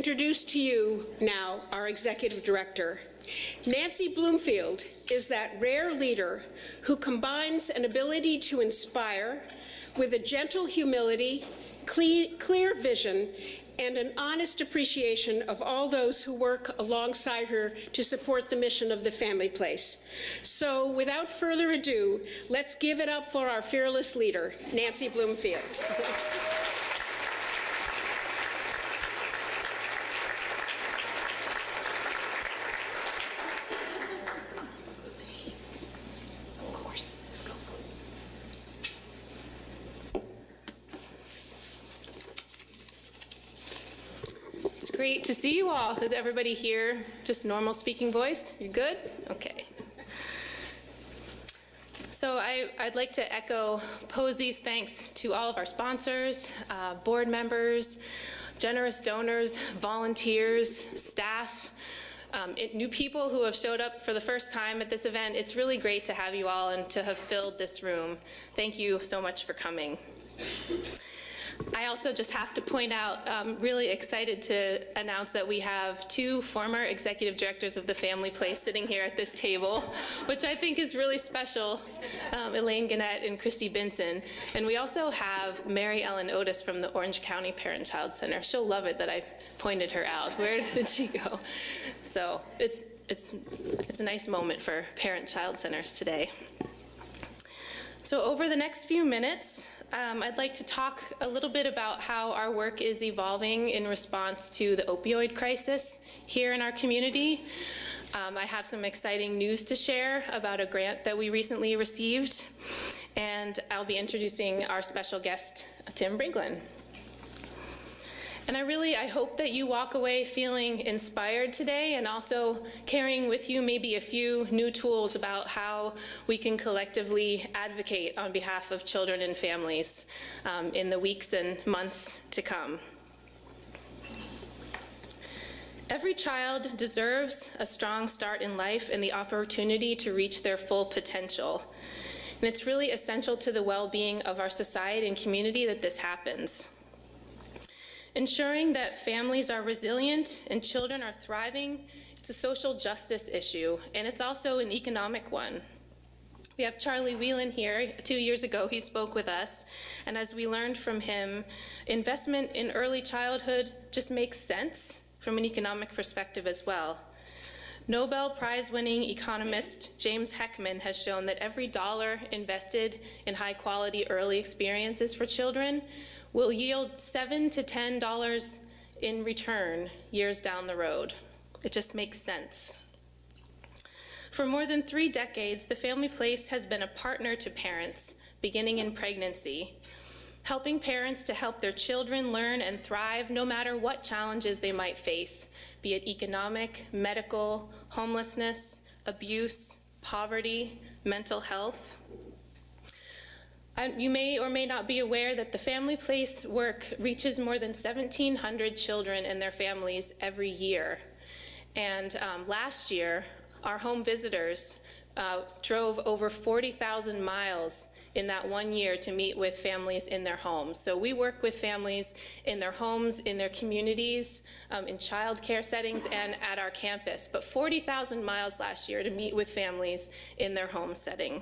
introduce to you now our executive director. Nancy Bloomfield is that rare leader who combines an ability to inspire with a gentle humility, clear vision, and an honest appreciation of all those who work alongside her to support the mission of the Family Place. So without further ado, let's give it up for our fearless leader, Nancy Bloomfield. Great to see you all. Is everybody here just normal speaking voice? You good? Okay. So I'd like to echo Posey's thanks to all of our sponsors, board members, generous donors, volunteers, staff, new people who have showed up for the first time at this event. It's really great to have you all and to have filled this room. Thank you so much for coming. I also just have to point out, really excited to announce that we have two former executive directors of the Family Place sitting here at this table, which I think is really special, Elaine Gannett and Christy Binson. And we also have Mary Ellen Otis from the Orange County Parent-Child Center. She'll love it that I pointed her out. Where did she go? So it's a nice moment for parent-child centers today. So over the next few minutes, I'd like to talk a little bit about how our work is evolving in response to the opioid crisis here in our community. I have some exciting news to share about a grant that we recently received, and I'll be introducing our special guest, Tim Briglin. And I hope that you walk away feeling inspired today and also carrying with you maybe a few new tools about how we can collectively advocate on behalf of children and families in the weeks and months to come. Every child deserves a strong start in life and the opportunity to reach their full potential. And it's really essential to the well-being of our society and community that this happens. Ensuring that families are resilient and children are thriving, it's a social justice issue, and it's also an economic one. We have Charlie Whelan here. 2 years ago, he spoke with us, and as we learned from him, investment in early childhood just makes sense from an economic perspective as well. Nobel Prize-winning economist James Heckman has shown that every dollar invested in high-quality early experiences for children will yield $7 to $10 in return years down the road. It just makes sense. For more than 3 decades, the Family Place has been a partner to parents, beginning in pregnancy, helping parents to help their children learn and thrive no matter what challenges they might face, be it economic, medical, homelessness, abuse, poverty, mental health. You may or may not be aware that the Family Place work reaches more than 1,700 children and their families every year. And last year, our home visitors drove over 40,000 miles in that 1 year to meet with families in their homes. So we work with families in their homes, in their communities, in child care settings, and at our campus. But 40,000 miles last year to meet with families in their home setting.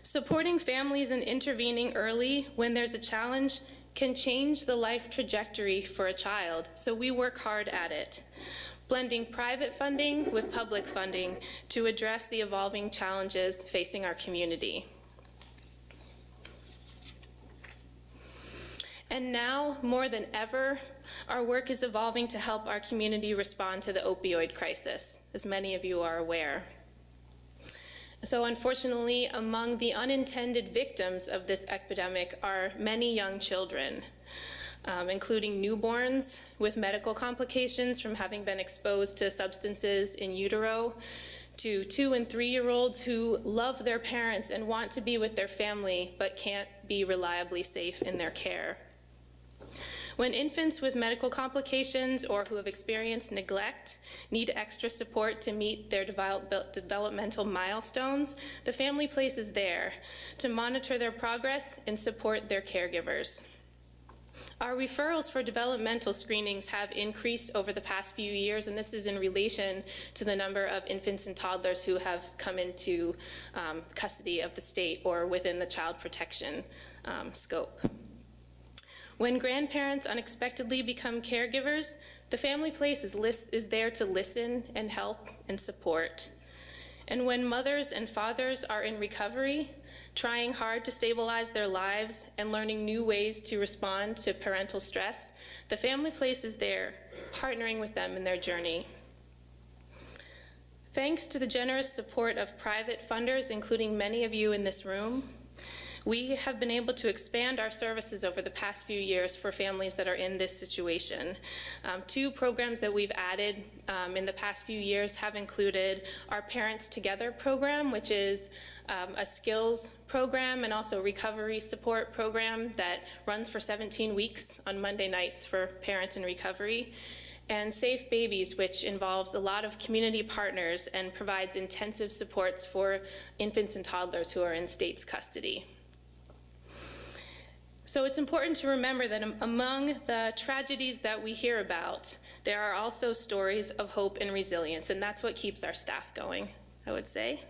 Supporting families and intervening early when there's a challenge can change the life trajectory for a child, so we work hard at it, blending private funding with public funding to address the evolving challenges facing our community. And now, more than ever, our work is evolving to help our community respond to the opioid crisis, as many of you are aware. So unfortunately, among the unintended victims of this epidemic are many young children, including newborns with medical complications from having been exposed to substances in utero, to 2- and 3-year-olds who love their parents and want to be with their family but can't be reliably safe in their care. When infants with medical complications or who have experienced neglect need extra support to meet their developmental milestones, the Family Place is there to monitor their progress and support their caregivers. Our referrals for developmental screenings have increased over the past few years, and this is in relation to the number of infants and toddlers who have come into custody of the state or within the child protection scope. When grandparents unexpectedly become caregivers, the family place is there to listen and help and support. And when mothers and fathers are in recovery, trying hard to stabilize their lives and learning new ways to respond to parental stress, the family place is there, partnering with them in their journey. Thanks to the generous support of private funders, including many of you in this room, we have been able to expand our services over the past few years for families that are in this situation. Two programs that we've added in the past few years have included our Parents Together program, which is a skills program and also recovery support program that runs for 17 weeks on Monday nights for parents in recovery. And Safe Babies, which involves a lot of community partners and provides intensive supports for infants and toddlers who are in state's custody. So it's important to remember that among the tragedies that we hear about, there are also stories of hope and resilience, and that's what keeps our staff going, I would say.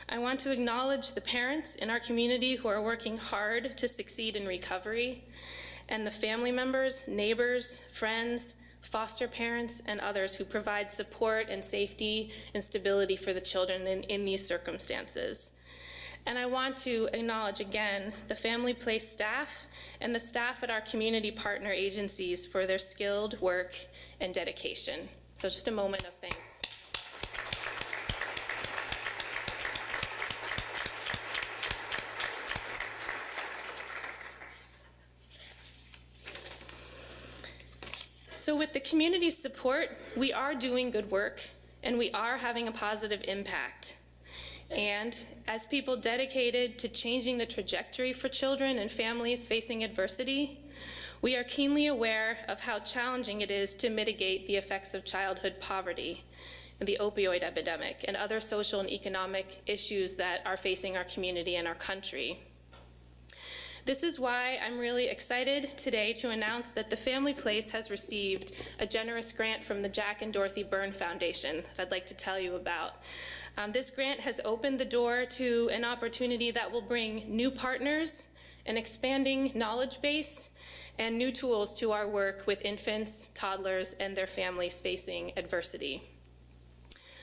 I want to acknowledge the parents in our community who are working hard to succeed in recovery, and the family members, neighbors, friends, foster parents, and others who provide support and safety and stability for the children in these circumstances. And I want to acknowledge again the family place staff and the staff at our community partner agencies for their skilled work and dedication. So just a moment of thanks. So with the community's support, we are doing good work and we are having a positive impact. And as people dedicated to changing the trajectory for children and families facing adversity, we are keenly aware of how challenging it is to mitigate the effects of childhood poverty, the opioid epidemic, and other social and economic issues that are facing our community and our country. This is why I'm really excited today to announce that the Family Place has received a generous grant from the Jack and Dorothy Byrne Foundation that I'd like to tell you about. This grant has opened the door to an opportunity that will bring new partners, an expanding knowledge base, and new tools to our work with infants, toddlers, and their families facing adversity.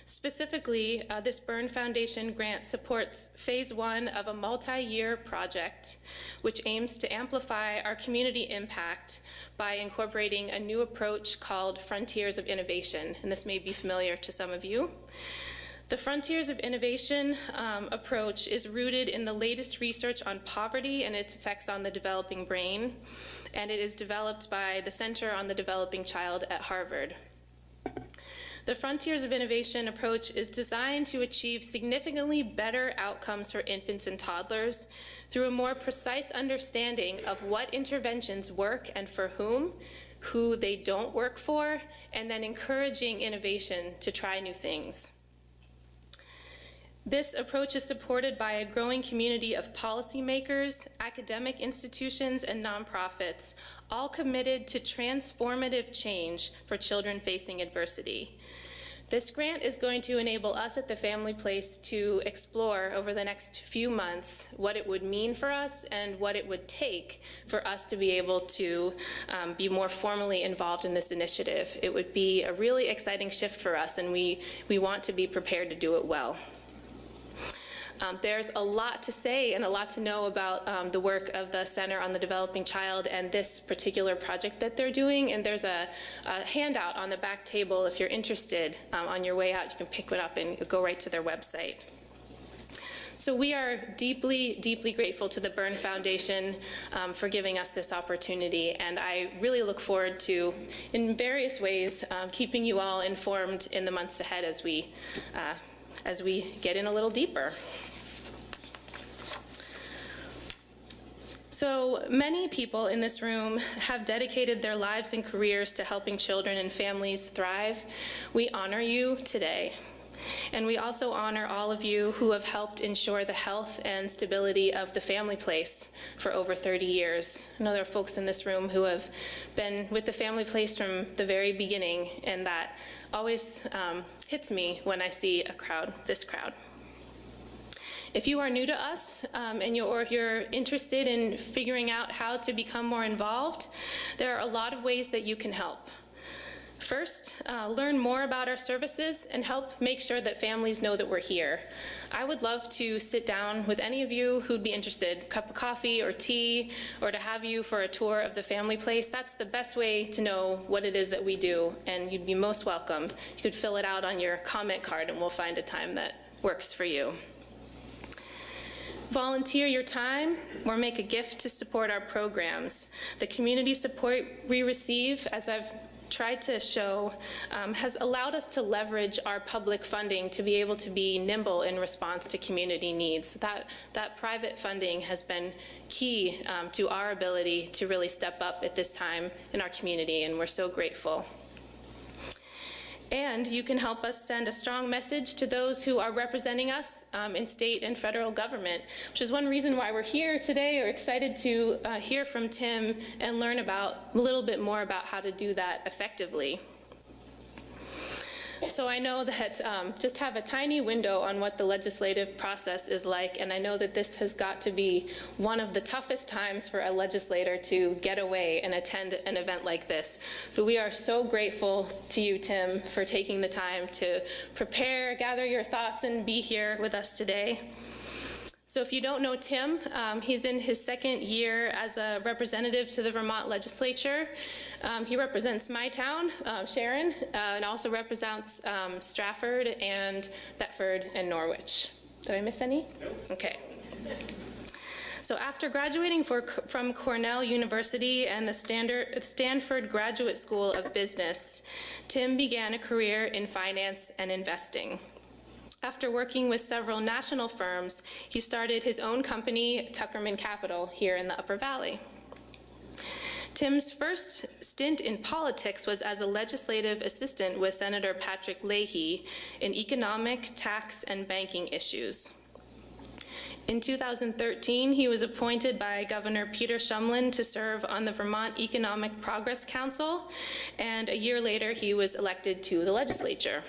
Specifically, this Byrne Foundation grant supports phase 1 of a multi-year project which aims to amplify our community impact by incorporating a new approach called Frontiers of Innovation, and this may be familiar to some of you. The Frontiers of Innovation approach is rooted in the latest research on poverty and its effects on the developing brain, and it is developed by the Center on the Developing Child at Harvard. The Frontiers of Innovation approach is designed to achieve significantly better outcomes for infants and toddlers through a more precise understanding of what interventions work and for whom, who they don't work for, and then encouraging innovation to try new things. This approach is supported by a growing community of policymakers, academic institutions, and nonprofits, all committed to transformative change for children facing adversity. This grant is going to enable us at the Family Place to explore over the next few months what it would mean for us and what it would take for us to be able to be more formally involved in this initiative. It would be a really exciting shift for us, and we want to be prepared to do it well. There's a lot to say and a lot to know about the work of the Center on the Developing Child and this particular project that they're doing, and there's a handout on the back table if you're interested. On your way out, you can pick one up and go right to their website. So we are deeply, deeply grateful to the Byrne Foundation for giving us this opportunity, and I really look forward to, in various ways, keeping you all informed in the months ahead as we get in a little deeper. So many people in this room have dedicated their lives and careers to helping children and families thrive. We honor you today. And we also honor all of you who have helped ensure the health and stability of the family place for over 30 years. I know there are folks in this room who have been with the family place from the very beginning, and that always hits me when I see this crowd. If you are new to us or if you're interested in figuring out how to become more involved, there are a lot of ways that you can help. First, learn more about our services and help make sure that families know that we're here. I would love to sit down with any of you who'd be interested, a cup of coffee or tea, or to have you for a tour of the family place. That's the best way to know what it is that we do, and you'd be most welcome. You could fill it out on your comment card and we'll find a time that works for you. Volunteer your time or make a gift to support our programs. The community support we receive, as I've tried to show, has allowed us to leverage our public funding to be able to be nimble in response to community needs. That private funding has been key to our ability to really step up at this time in our community, and we're so grateful. And you can help us send a strong message to those who are representing us in state and federal government, which is one reason why we're here today. We're excited to hear from Tim and learn a little bit more about how to do that effectively. So I know that just have a tiny window on what the legislative process is like, and I know that this has got to be one of the toughest times for a legislator to get away and attend an event like this. So we are so grateful to you, Tim, for taking the time to prepare, gather your thoughts, and be here with us today. So if you don't know Tim, he's in his second year as a representative to the Vermont legislature. He represents my town, Sharon, and also represents Stratford and Thetford and Norwich. Did I miss any? No. Okay. So after graduating from Cornell University and the Stanford Graduate School of Business, Tim began a career in finance and investing. After working with several national firms, he started his own company, Tuckerman Capital, here in the Upper Valley. Tim's first stint in politics was as a legislative assistant with Senator Patrick Leahy in economic, tax, and banking issues. In 2013, he was appointed by Governor Peter Shumlin to serve on the Vermont Economic Progress Council, and a year later, he was elected to the legislature.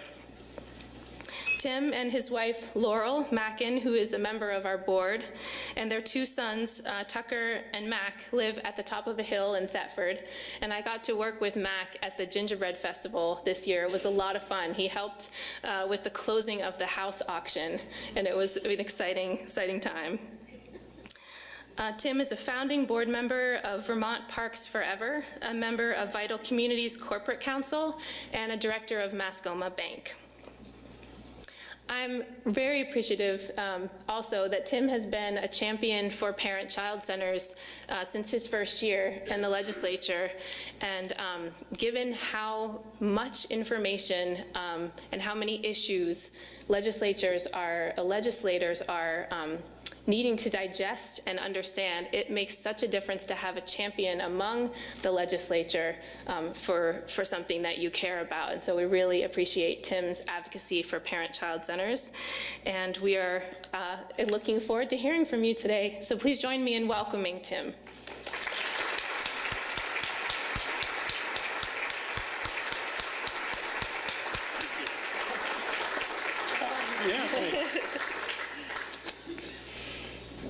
Tim and his wife, Laurel Mackin, who is a member of our board, and their two sons, Tucker and Mac, live at the top of a hill in Thetford. And I got to work with Mac at the Gingerbread Festival this year. It was a lot of fun. He helped with the closing of the house auction, and it was an exciting time. Tim is a founding board member of Vermont Parks Forever, a member of Vital Communities Corporate Council, and a director of Mascoma Bank. I'm very appreciative also that Tim has been a champion for parent-child centers since his first year in the legislature. And given how much information and how many issues legislators are needing to digest and understand, it makes such a difference to have a champion among the legislature for something that you care about. And so we really appreciate Tim's advocacy for parent-child centers. And we are looking forward to hearing from you today. So please join me in welcoming Tim. Yeah, thanks.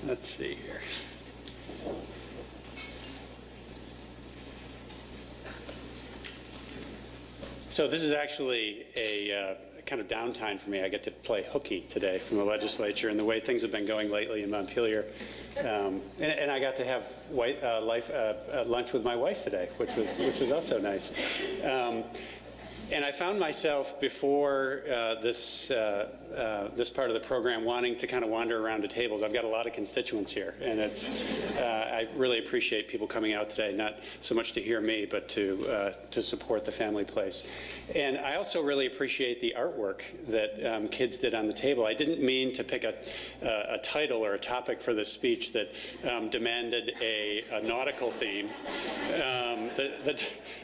Let's see here. So this is actually a kind of downtime for me. I get to play hooky today from the legislature and the way things have been going lately in Montpelier. And I got to have lunch with my wife today, which was also nice. And I found myself before this this part of the program wanting to kind of wander around to tables. I've got a lot of constituents here, and I really appreciate people coming out today, not so much to hear me, but to support the family place. And I also really appreciate the artwork that kids did on the table. I didn't mean to pick a title or a topic for this speech that demanded a nautical theme.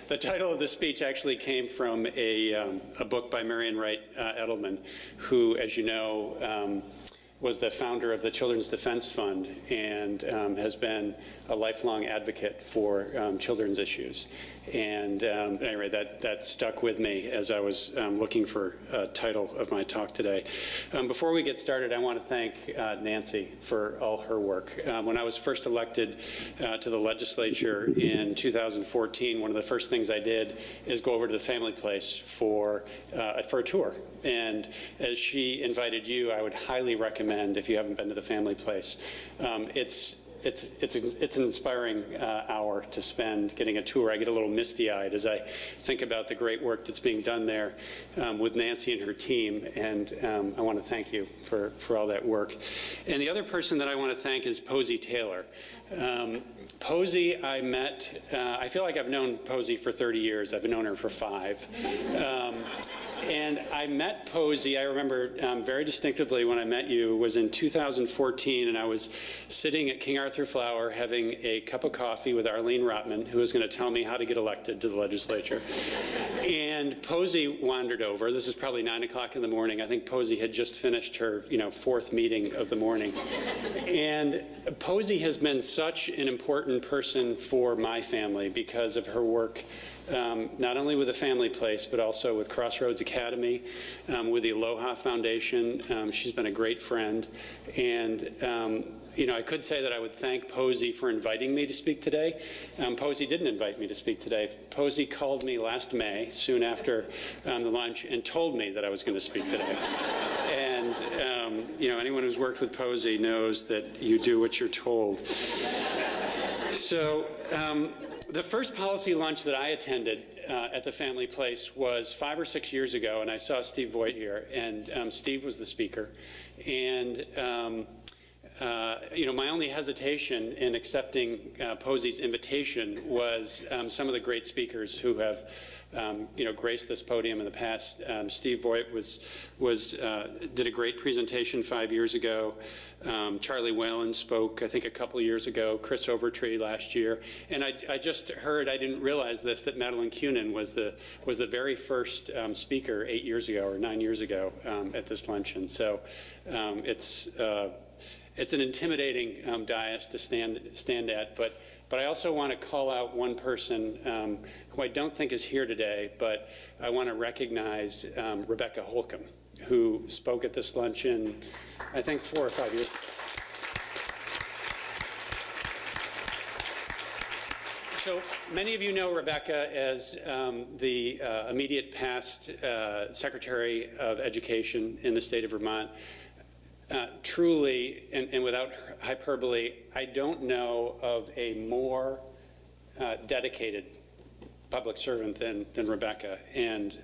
The title of the speech actually came from a book by Marian Wright Edelman, who, as you know, was the founder of the Children's Defense Fund and has been a lifelong advocate for children's issues. And anyway, that stuck with me as I was looking for a title of my talk today. Before we get started, I want to thank Nancy for all her work. When I was first elected to the legislature in 2014, one of the first things I did is go over to the family place for a tour. And as she invited you, I would highly recommend, if you haven't been to the family place, it's an inspiring hour to spend getting a tour. I get a little misty-eyed as I think about the great work that's being done there with Nancy and her team, and I want to thank you for all that work. And the other person that I want to thank is Posey Taylor. Posey, I met, I feel like I've known Posey for 30 years. I've known her for 5. And I met Posey, I remember very distinctively when I met you, was in 2014, and I was sitting at King Arthur Flower having a cup of coffee with Arlene Rotman, who was going to tell me how to get elected to the legislature. And Posey wandered over. This is probably 9 o'clock in the morning. I think Posey had just finished her, 4th meeting of the morning. And Posey has been such an important person for my family because of her work, not only with the family place, but also with Crossroads Academy, with the Aloha Foundation. She's been a great friend. And, I could say that I would thank Posey for inviting me to speak today. Posey didn't invite me to speak today. Posey called me last May, soon after the lunch, and told me that I was going to speak today. And, anyone who's worked with Posey knows that you do what you're told. So, the first policy lunch that I attended at the family place was 5 or 6 years ago, and I saw Steve Voigt here, and Steve was the speaker. And my only hesitation in accepting Posey's invitation was some of the great speakers who have graced this podium in the past. Steve Voigt did a great presentation 5 years ago. Charlie Whalen spoke, I think, a couple of years ago. Chris Overtree last year, and I just heard, I didn't realize this, that Madeline Cunin was the very first speaker 8 years ago or 9 years ago at this luncheon. So it's an intimidating dais to stand at, but I also want to call out one person who I don't think is here today, but I want to recognize Rebecca Holcomb, who spoke at this luncheon, I think 4 or 5 years ago. So many of you know Rebecca as the immediate past Secretary of Education in the state of Vermont. Truly, and without hyperbole, I don't know of a more dedicated public servant than Rebecca, and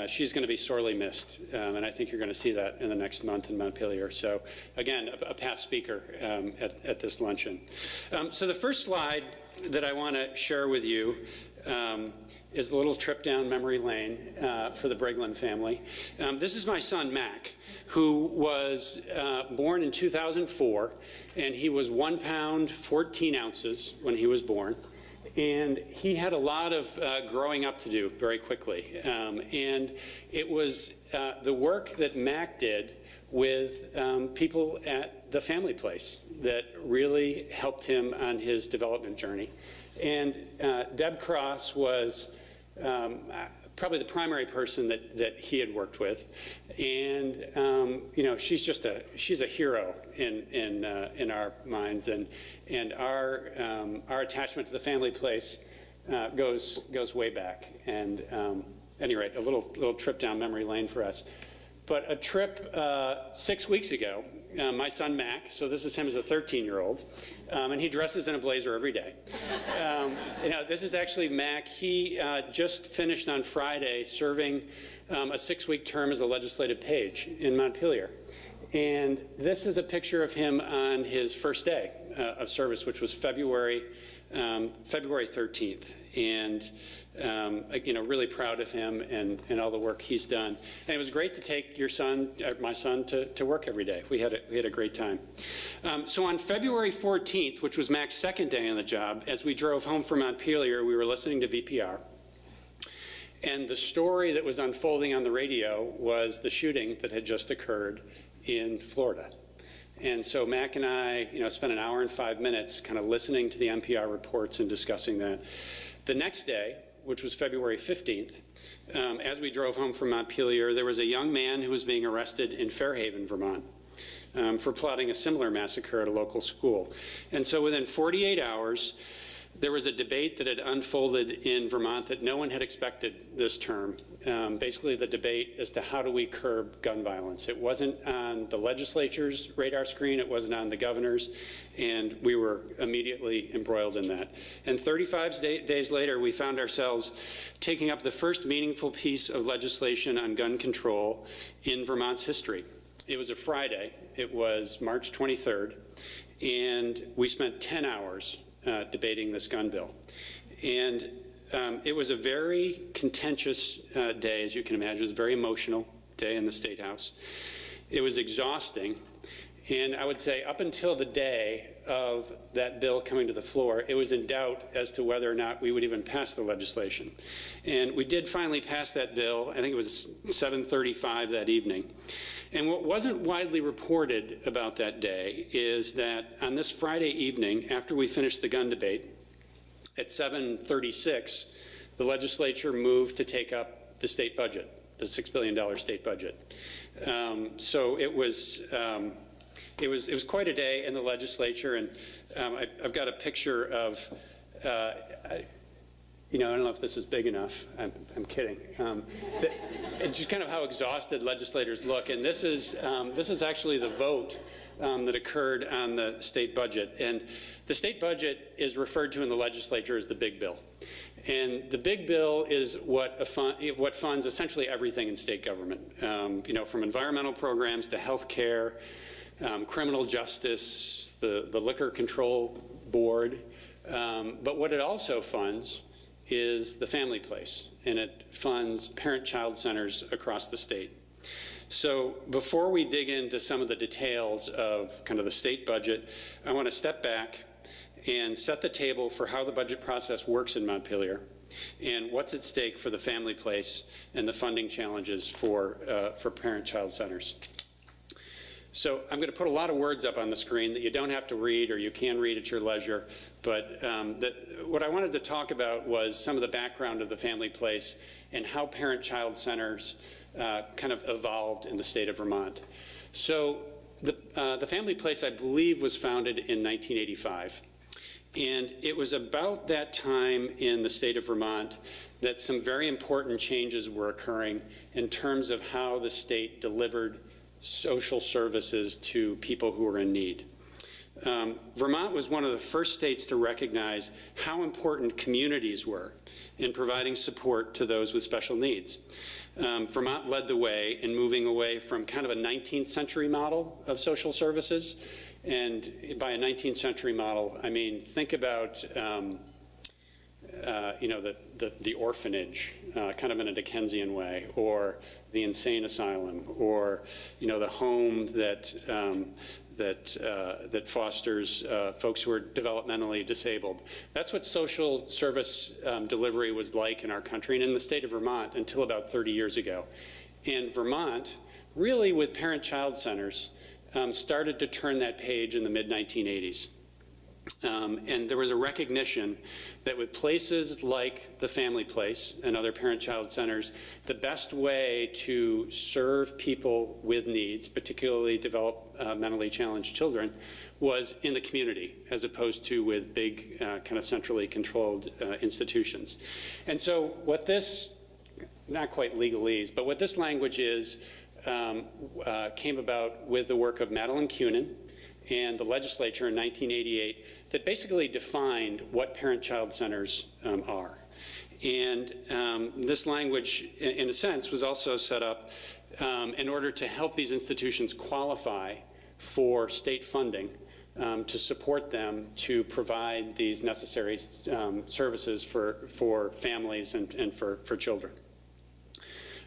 she's going to be sorely missed, and I think you're going to see that in the next month in Montpelier. So again, a past speaker at this luncheon. So the first slide that I want to share with you is a little trip down memory lane for the Briglin family. This is my son, Mac, who was born in 2004, and he was 1 pound, 14 ounces when he was born. And he had a lot of growing up to do very quickly. And it was the work that Mac did with people at the family place that really helped him on his development journey. And Deb Cross was probably the primary person that he had worked with, and she's a hero in our minds, and our attachment to the family place goes way back. And at any rate, a little trip down memory lane for us. But a trip 6 weeks ago, my son Mac, so this is him as a 13-year-old, and he dresses in a blazer every day. This is actually Mac. He just finished on Friday serving a 6-week term as a legislative page in Montpelier. And this is a picture of him on his first day of service, which was February 13th. And really proud of him and all the work he's done. And it was great to take my son to work every day. We had a great time. So on February 14th, which was Mac's second day on the job, as we drove home from Montpelier, we were listening to VPR. And the story that was unfolding on the radio was the shooting that had just occurred in Florida. And so Mac and I, spent an hour and 5 minutes kind of listening to the NPR reports and discussing that. The next day, which was February 15th, as we drove home from Montpelier, there was a young man who was being arrested in Fairhaven, Vermont, for plotting a similar massacre at a local school. And so within 48 hours, there was a debate that had unfolded in Vermont that no one had expected this term. Basically the debate as to how do we curb gun violence. It wasn't on the legislature's radar screen, it wasn't on the governor's, and we were immediately embroiled in that. And 35 days later, we found ourselves taking up the first meaningful piece of legislation on gun control in Vermont's history. It was a Friday, it was March 23rd, and we spent 10 hours debating this gun bill. And it was a very contentious day, as you can imagine. It was a very emotional day in the State House. It was exhausting. And I would say up until the day of that bill coming to the floor, it was in doubt as to whether or not we would even pass the legislation. And we did finally pass that bill. I think it was 7:35 that evening. And what wasn't widely reported about that day is that on this Friday evening, after we finished the gun debate, at 7:36, the legislature moved to take up the state budget, the $6 billion state budget. So it was quite a day in the legislature, and I've got a picture of, I don't know if this is big enough. I'm kidding. It's just kind of how exhausted legislators look, and this is actually the vote that occurred on the state budget. And the state budget is referred to in the legislature as the big bill. And the big bill is what funds essentially everything in state government, from environmental programs to health care, criminal justice, the Liquor Control Board. But what it also funds is the family place, and it funds parent-child centers across the state. So before we dig into some of the details of kind of the state budget, I want to step back and set the table for how the budget process works in Montpelier and what's at stake for the family place and the funding challenges for parent-child centers. So I'm going to put a lot of words up on the screen that you don't have to read, or you can read at your leisure, but what I wanted to talk about was some of the background of the family place and how parent-child centers kind of evolved in the state of Vermont. So the family place, I believe, was founded in 1985. And it was about that time in the state of Vermont that some very important changes were occurring in terms of how the state delivered social services to people who were in need. Vermont was one of the first states to recognize how important communities were in providing support to those with special needs. Vermont led the way in moving away from kind of a 19th century model of social services. And by a 19th century model, I mean, think about the orphanage, kind of in a Dickensian way, or the insane asylum, or the home that fosters folks who are developmentally disabled. That's what social service delivery was like in our country and in the state of Vermont until about 30 years ago. And Vermont, really with parent-child centers, started to turn that page in the mid-1980s. And there was a recognition that with places like the family place and other parent-child centers, the best way to serve people with needs, particularly developmentally challenged children, was in the community, as opposed to with big kind of centrally controlled institutions. And so what this, not quite legalese, but what this language is came about with the work of Madeline Kunin and the legislature in 1988 that basically defined what parent-child centers are. And this language, in a sense, was also set up in order to help these institutions qualify for state funding to support them to provide these necessary services for families and for children.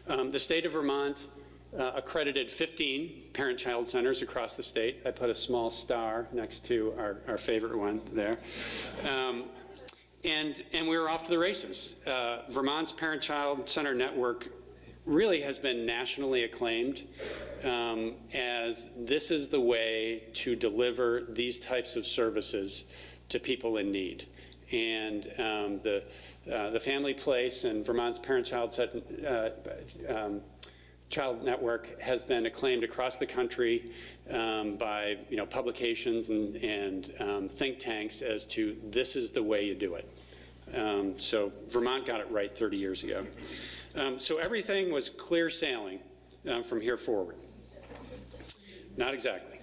The state of Vermont accredited 15 parent-child centers across the state. I put a small star next to our favorite one there. And we were off to the races. Vermont's parent-child center network really has been nationally acclaimed as this is the way to deliver these types of services to people in need. And the Family Place and Vermont's parent-child child network has been acclaimed across the country by publications and think tanks as to this is the way you do it. So Vermont got it right 30 years ago. So everything was clear sailing from here forward. Not exactly.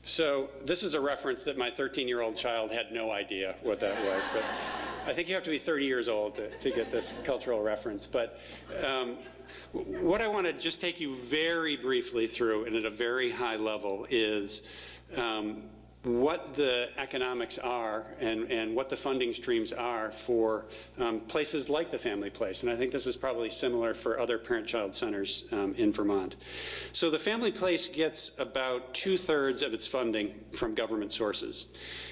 So this is a reference that my 13-year-old child had no idea what that was, but I think you have to be 30 years old to get this cultural reference. But what I want to just take you very briefly through and at a very high level is what the economics are and what the funding streams are for places like the Family Place. And I think this is probably similar for other parent-child centers in Vermont. So the Family Place gets about 2/3 of its funding from government sources.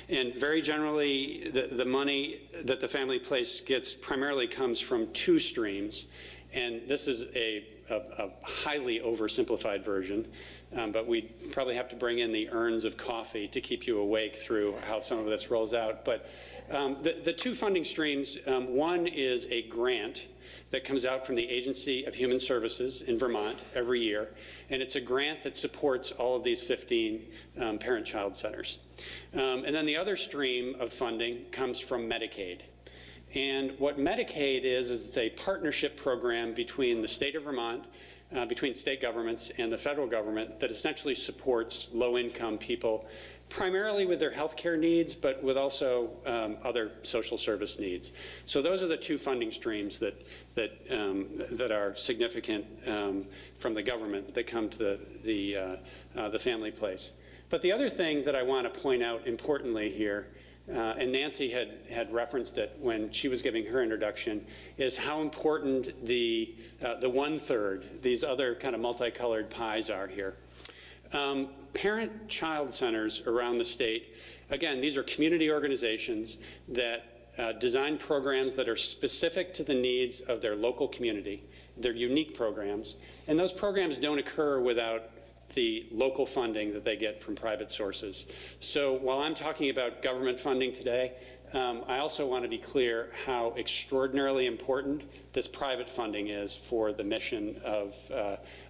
And very generally, the money that the Family Place gets primarily comes from two streams. And this is a highly oversimplified version, but we probably have to bring in the urns of coffee to keep you awake through how some of this rolls out. But the two funding streams, one is a grant that comes out from the Agency of Human Services in Vermont every year, and it's a grant that supports all of these 15 parent-child centers. And then the other stream of funding comes from Medicaid. And what Medicaid is it's a partnership program between the state of Vermont, between state governments and the federal government that essentially supports low-income people, primarily with their health care needs, but with also other social service needs. So those are the two funding streams that are significant from the government that come to the Family Place. But the other thing that I want to point out importantly here, and Nancy had referenced it when she was giving her introduction, is how important the 1/3, these other kind of multicolored pies are here. Parent-child centers around the state, again, these are community organizations that design programs that are specific to the needs of their local community. They're unique programs, and those programs don't occur without the local funding that they get from private sources. So while I'm talking about government funding today, I also want to be clear how extraordinarily important this private funding is for the mission of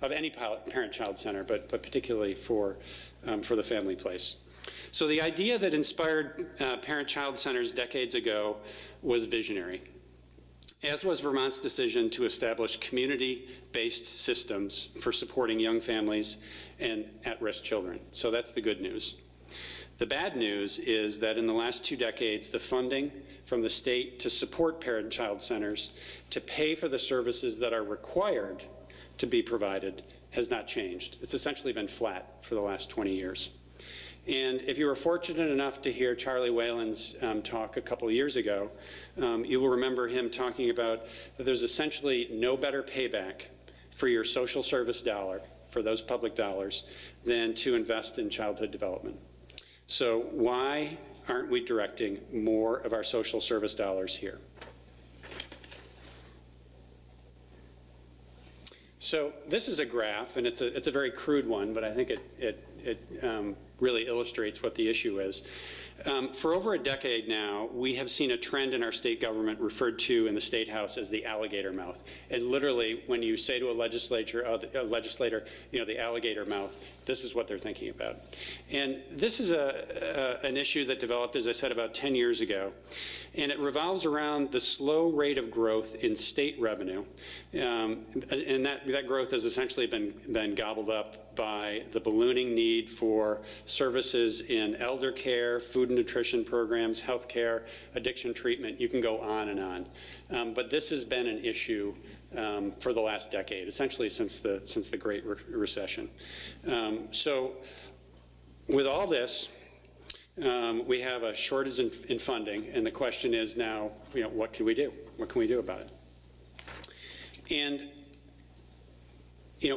any parent-child center, but particularly for the Family Place. So the idea that inspired parent-child centers decades ago was visionary, as was Vermont's decision to establish community-based systems for supporting young families and at-risk children. So that's the good news. The bad news is that in the last 2 decades, the funding from the state to support parent-child centers to pay for the services that are required to be provided has not changed. It's essentially been flat for the last 20 years. And if you were fortunate enough to hear Charlie Whalen's talk a couple years ago, you will remember him talking about that there's essentially no better payback for your social service dollar, for those public dollars, than to invest in childhood development. So why aren't we directing more of our social service dollars here? So this is a graph, and it's a very crude one, but I think it really illustrates what the issue is. For over a decade now, we have seen a trend in our state government referred to in the State House as the alligator mouth. And literally, when you say to a legislator, the alligator mouth, this is what they're thinking about. And this is an issue that developed, as I said, about 10 years ago. And it revolves around the slow rate of growth in state revenue. And that growth has essentially been gobbled up by the ballooning need for services in elder care, food and nutrition programs, health care, addiction treatment. You can go on and on. But this has been an issue for the last decade, essentially since the Great Recession. So with all this, we have a shortage in funding, and the question is now, what can we do? What can we do about it? And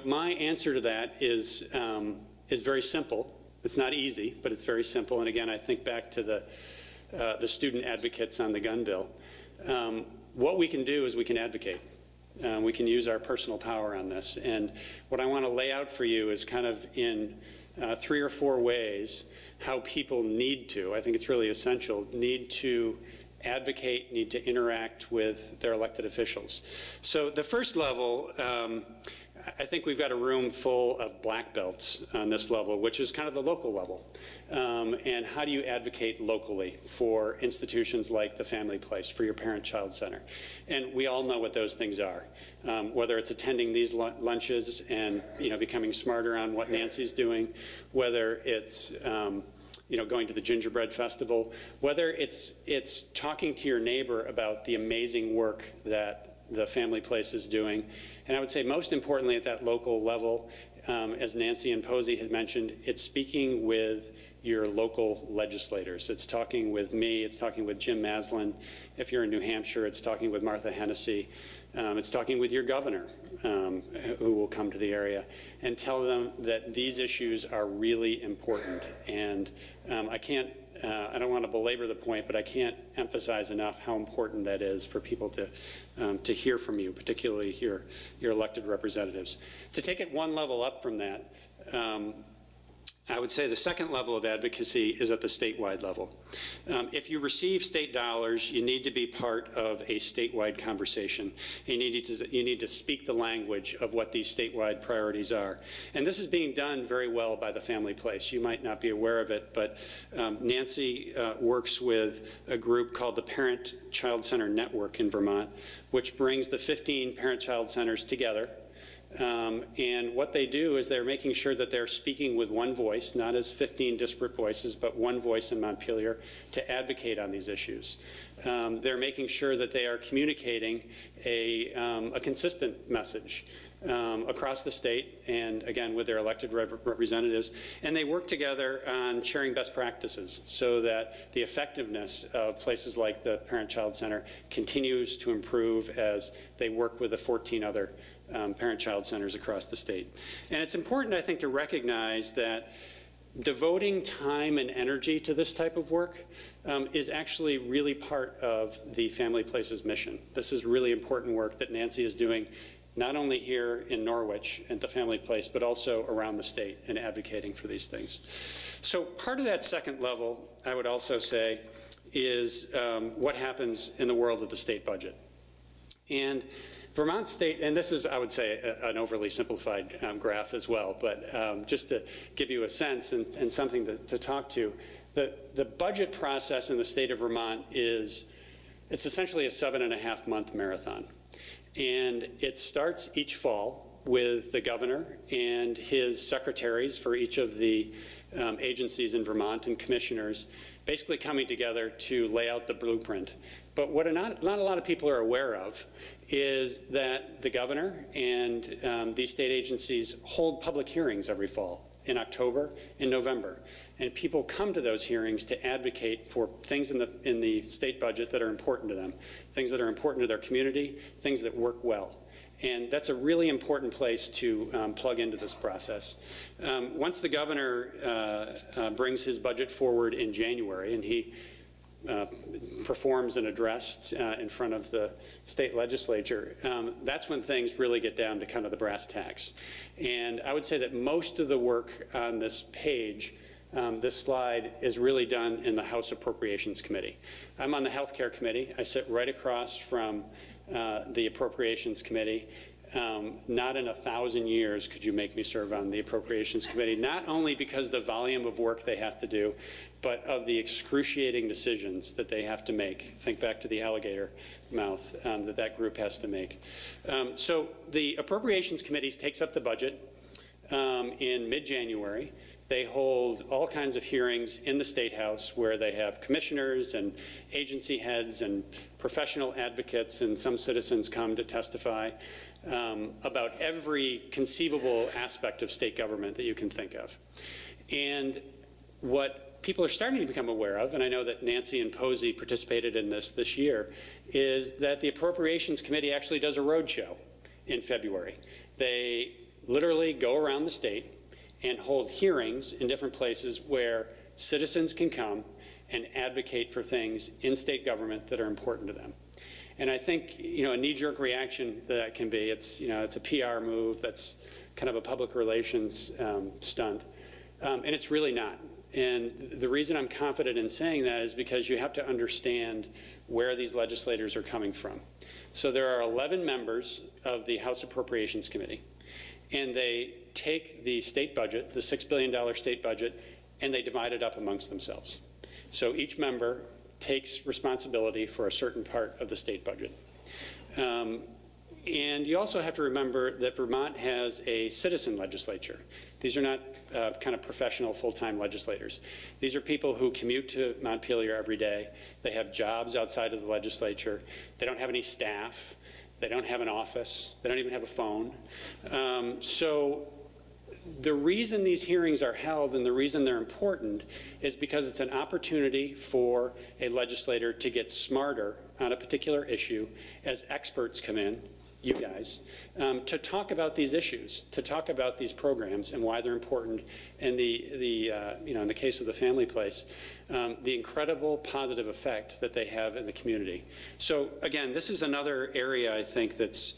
my answer to that is very simple. It's not easy, but it's very simple. And again, I think back to the student advocates on the gun bill. What we can do is we can advocate. We can use our personal power on this. And what I want to lay out for you is kind of in 3 or 4 ways how people need to, I think it's really essential, need to advocate, need to interact with their elected officials. So the first level, I think we've got a room full of black belts on this level, which is kind of the local level. And how do you advocate locally for institutions like the Family Place, for your parent-child center? And we all know what those things are, whether it's attending these lunches and becoming smarter on what Nancy's doing, whether it's going to the gingerbread festival, whether it's talking to your neighbor about the amazing work that the Family Place is doing. And I would say most importantly at that local level, as Nancy and Posey had mentioned, it's speaking with your local legislators. It's talking with me, it's talking with Jim Maslin. If you're in New Hampshire, it's talking with Martha Hennessy. It's talking with your governor, who will come to the area, and tell them that these issues are really important. And I don't want to belabor the point, but I can't emphasize enough how important that is for people to hear from you, particularly your elected representatives. To take it one level up from that, I would say the second level of advocacy is at the statewide level. If you receive state dollars, you need to be part of a statewide conversation. You need to speak the language of what these statewide priorities are. And this is being done very well by the Family Place. You might not be aware of it, but Nancy works with a group called the Parent-Child Center Network in Vermont, which brings the 15 parent-child centers together. And what they do is they're making sure that they're speaking with one voice, not as 15 disparate voices, but one voice in Montpelier to advocate on these issues. They're making sure that they are communicating a consistent message across the state, and again with their elected representatives. And they work together on sharing best practices so that the effectiveness of places like the Parent-Child Center continues to improve as they work with the 14 other parent-child centers across the state. And it's important, I think, to recognize that devoting time and energy to this type of work is actually really part of the Family Place's mission. This is really important work that Nancy is doing, not only here in Norwich at the Family Place, but also around the state and advocating for these things. So part of that second level, I would also say, is what happens in the world of the state budget. And Vermont State, and this is, I would say, an overly simplified graph as well, but just to give you a sense and something to talk to, the budget process in the state of Vermont it's essentially a 7.5-month marathon. And it starts each fall with the governor and his secretaries for each of the agencies in Vermont and commissioners basically coming together to lay out the blueprint. But what not a lot of people are aware of is that the governor and these state agencies hold public hearings every fall in October and November. And people come to those hearings to advocate for things in the state budget that are important to them, things that are important to their community, things that work well. And that's a really important place to plug into this process. Once the governor brings his budget forward in January, and he performs an address in front of the state legislature, that's when things really get down to kind of the brass tacks. And I would say that most of the work on this page this slide is really done in the House Appropriations Committee. I'm on the Healthcare Committee. I sit right across from the Appropriations Committee. Not in 1,000 years could you make me serve on the Appropriations Committee, not only because the volume of work they have to do, but of the excruciating decisions that they have to make. Think back to the Alligator Mouth that group has to make. So the Appropriations Committee takes up the budget in mid-January. They hold all kinds of hearings in the State House where they have commissioners and agency heads and professional advocates, and some citizens come to testify about every conceivable aspect of state government that you can think of. And what people are starting to become aware of, and I know that Nancy and Posey participated in this year, is that the Appropriations Committee actually does a roadshow in February. They literally go around the state and hold hearings in different places where citizens can come and advocate for things in state government that are important to them. And I think, a knee-jerk reaction that can be, it's a PR move, that's kind of a public relations stunt, and it's really not. And the reason I'm confident in saying that is because you have to understand where these legislators are coming from. So there are 11 members of the House Appropriations Committee, and they take the state budget, the $6 billion state budget, and they divide it up amongst themselves. So each member takes responsibility for a certain part of the state budget. And you also have to remember that Vermont has a citizen legislature. These are not kind of professional full-time legislators. These are people who commute to Montpelier every day. They have jobs outside of the legislature. They don't have any staff. They don't have an office. They don't even have a phone. So the reason these hearings are held and the reason they're important is because it's an opportunity for a legislator to get smarter on a particular issue as experts come in, you guys, to talk about these issues, to talk about these programs and why they're important, and in the case of the family place, the incredible positive effect that they have in the community. So again, this is another area I think that's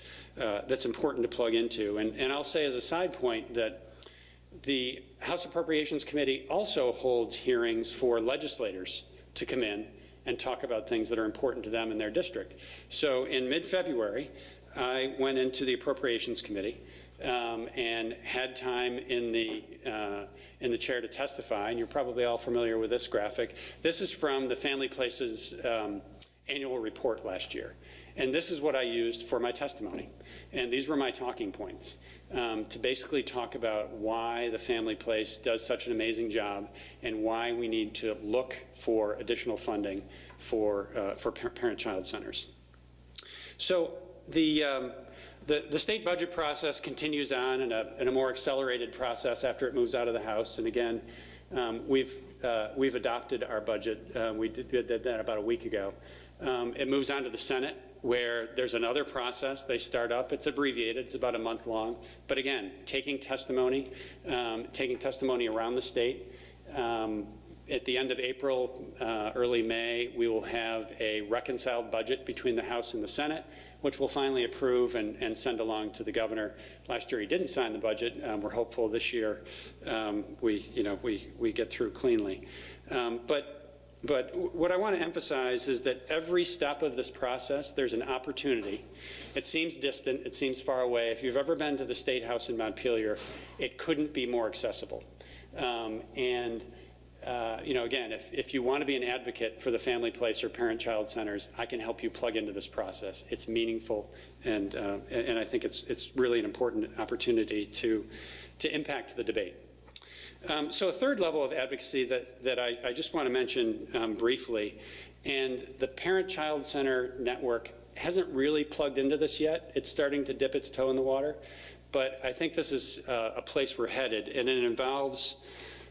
important to plug into. And I'll say as a side point that the House Appropriations Committee also holds hearings for legislators to come in and talk about things that are important to them in their district. So in mid-February, I went into the Appropriations Committee and had time in the chair to testify, and you're probably all familiar with this graphic. This is from the Family Place's annual report last year. And this is what I used for my testimony. And these were my talking points to basically talk about why the Family Place does such an amazing job and why we need to look for additional funding for parent-child centers. So the state budget process continues on in a more accelerated process after it moves out of the House. And again, we've adopted our budget. We did that about a week ago. It moves on to the Senate, where there's another process. They start up. It's abbreviated. It's about a month long. But again, taking testimony around the state. At the end of April, early May, we will have a reconciled budget between the House and the Senate, which we'll finally approve and send along to the governor. Last year he didn't sign the budget. We're hopeful this year we get through cleanly. But what I want to emphasize is that every step of this process, there's an opportunity. It seems distant, it seems far away. If you've ever been to the State House in Montpelier, it couldn't be more accessible. Again, if you want to be an advocate for the Family Place or parent-child centers, I can help you plug into this process. It's meaningful, and I think it's really an important opportunity to impact the debate. So a third level of advocacy that I just want to mention briefly, and the Parent-Child Center Network hasn't really plugged into this yet. It's starting to dip its toe in the water, but I think this is a place we're headed, and it involves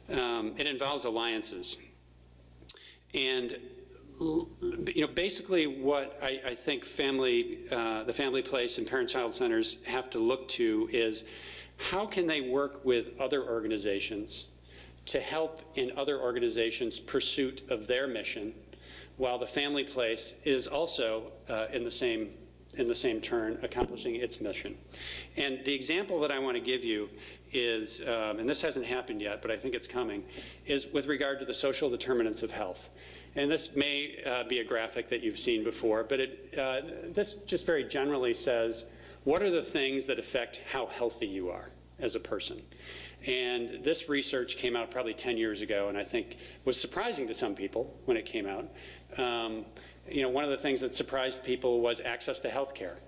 alliances. And basically what I think the Family Place and Parent-Child Centers have to look to is how can they work with other organizations to help in other organizations' pursuit of their mission, while the Family Place is also in the same in the same turn, accomplishing its mission. And the example that I want to give you is, and this hasn't happened yet, but I think it's coming, is with regard to the social determinants of health. And this may be a graphic that you've seen before, but this just very generally says, what are the things that affect how healthy you are as a person? And this research came out probably 10 years ago, and I think was surprising to some people when it came out. You know, one of the things that surprised people was access to health care.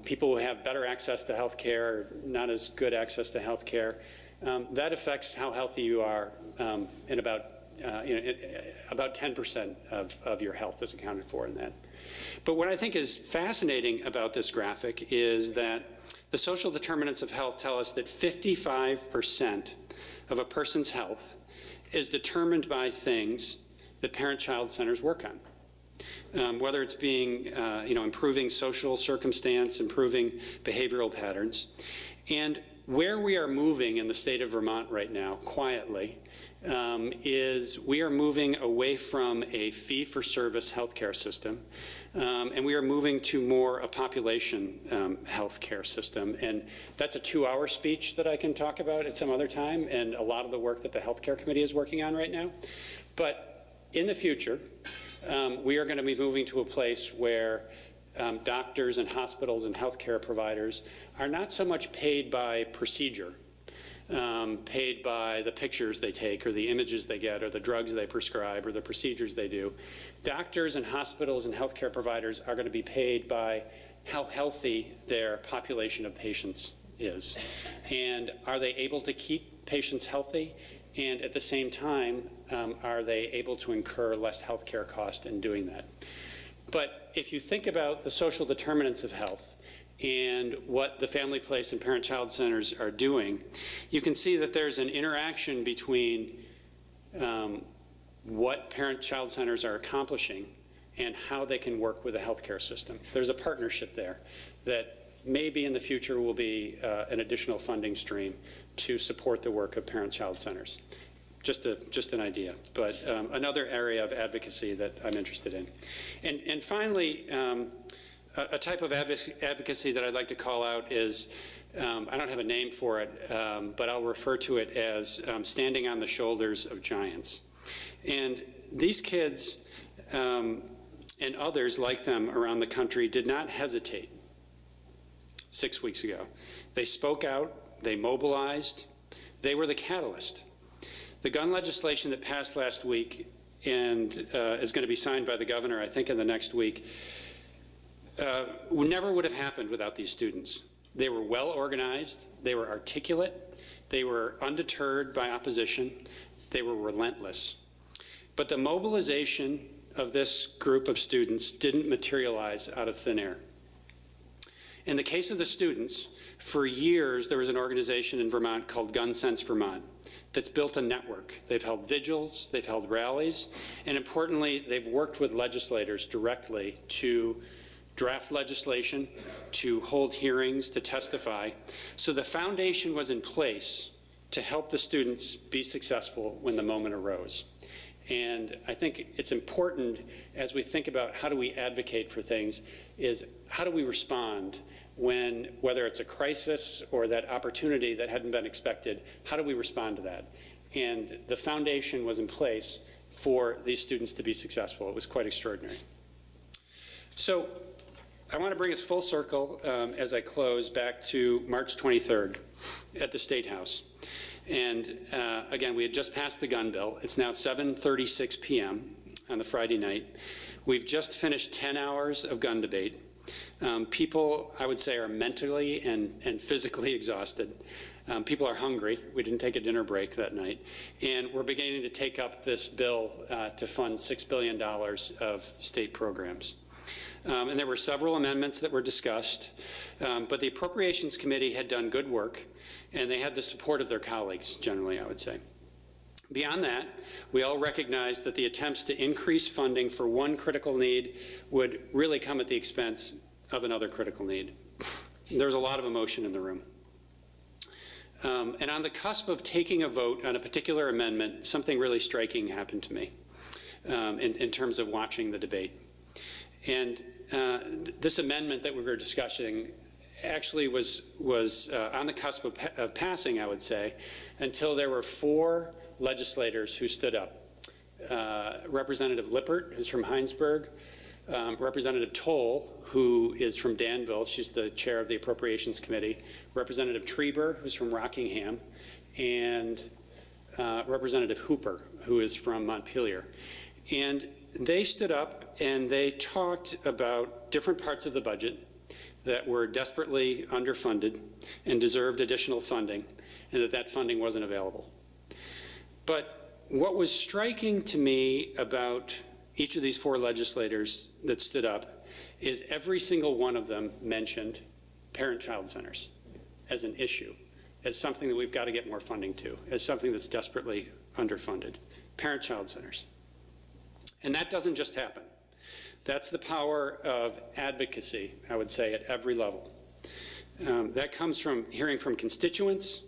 People who have better access to health care, not as good access to health care, that affects how healthy you are in about 10% of your health is accounted for in that. But what I think is fascinating about this graphic is that the social determinants of health tell us that 55% of a person's health is determined by things that parent-child centers work on. Whether it's being, improving social circumstance, improving behavioral patterns. And where we are moving in the state of Vermont right now, quietly, is we are moving away from a fee-for-service healthcare system, and we are moving to more a population healthcare system. And that's a 2-hour speech that I can talk about at some other time, and a lot of the work that the healthcare committee is working on right now. But in the future, we are going to be moving to a place where doctors and hospitals and healthcare providers are not so much paid by procedure, paid by the pictures they take or the images they get or the drugs they prescribe or the procedures they do. Doctors and hospitals and healthcare providers are going to be paid by how healthy their population of patients is. And are they able to keep patients healthy? And at the same time, are they able to incur less health care cost in doing that? But if you think about the social determinants of health and what the family place and parent-child centers are doing, you can see that there's an interaction between what parent-child centers are accomplishing and how they can work with the healthcare system. There's a partnership there that maybe in the future will be an additional funding stream to support the work of parent-child centers. Just an idea, but another area of advocacy that I'm interested in. And finally, a type of advocacy that I'd like to call out is, I don't have a name for it, but I'll refer to it as standing on the shoulders of giants. And these kids and others like them around the country did not hesitate 6 weeks ago. They spoke out, they mobilized, they were the catalyst. The gun legislation that passed last week and is going to be signed by the governor, I think, in the next week, never would have happened without these students. They were well organized, they were articulate, they were undeterred by opposition, they were relentless. But the mobilization of this group of students didn't materialize out of thin air. In the case of the students, for years there was an organization in Vermont called Gun Sense Vermont that's built a network. They've held vigils, they've held rallies, and importantly, they've worked with legislators directly to draft legislation, to hold hearings, to testify. So the foundation was in place to help the students be successful when the moment arose. And I think it's important as we think about how do we advocate for things is how do we respond when, whether it's a crisis or that opportunity that hadn't been expected, how do we respond to that? And the foundation was in place for these students to be successful. It was quite extraordinary. So I want to bring us full circle as I close back to March 23rd at the State House. And again, we had just passed the gun bill. It's now 7:36 p.m. on the Friday night. We've just finished 10 hours of gun debate. People, I would say, are mentally and physically exhausted. People are hungry. We didn't take a dinner break that night. And we're beginning to take up this bill to fund $6 billion of state programs. And there were several amendments that were discussed, but the Appropriations Committee had done good work, and they had the support of their colleagues, generally, I would say. Beyond that, we all recognize that the attempts to increase funding for one critical need would really come at the expense of another critical need. There's a lot of emotion in the room. And on the cusp of taking a vote on a particular amendment, something really striking happened to me in terms of watching the debate. And this amendment that we were discussing actually was on the cusp of passing, I would say, until there were 4 legislators who stood up. Representative Lippert, who's from Heinsberg, Representative Toll, who is from Danville, she's the chair of the Appropriations Committee, Representative Trieber, who's from Rockingham, and Representative Hooper, who is from Montpelier. And they stood up and they talked about different parts of the budget that were desperately underfunded and deserved additional funding, and that funding wasn't available. But what was striking to me about each of these 4 legislators that stood up is every single one of them mentioned parent-child centers as an issue, as something that we've got to get more funding to, as something that's desperately underfunded. Parent-child centers. And that doesn't just happen. That's the power of advocacy, I would say, at every level. That comes from hearing from constituents.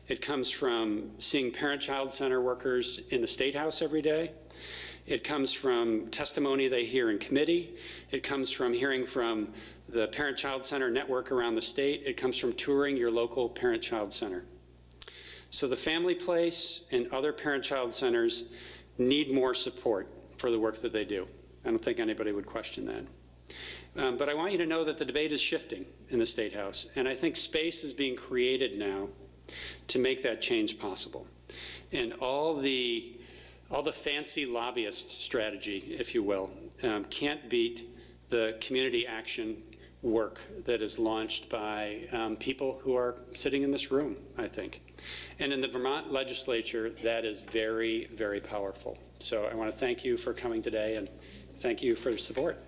It comes from seeing parent-child center workers in the State House every day. It comes from testimony they hear in committee. It comes from hearing from the parent-child center network around the state. It comes from touring your local parent-child center. So the Family Place and other parent-child centers need more support for the work that they do. I don't think anybody would question that. But I want you to know that the debate is shifting in the State House, and I think space is being created now to make that change possible. And all the fancy lobbyist strategy, if you will, can't beat the community action work that is launched by people who are sitting in this room, I think. And in the Vermont legislature, that is very, very powerful. So I want to thank you for coming today, and thank you for your support.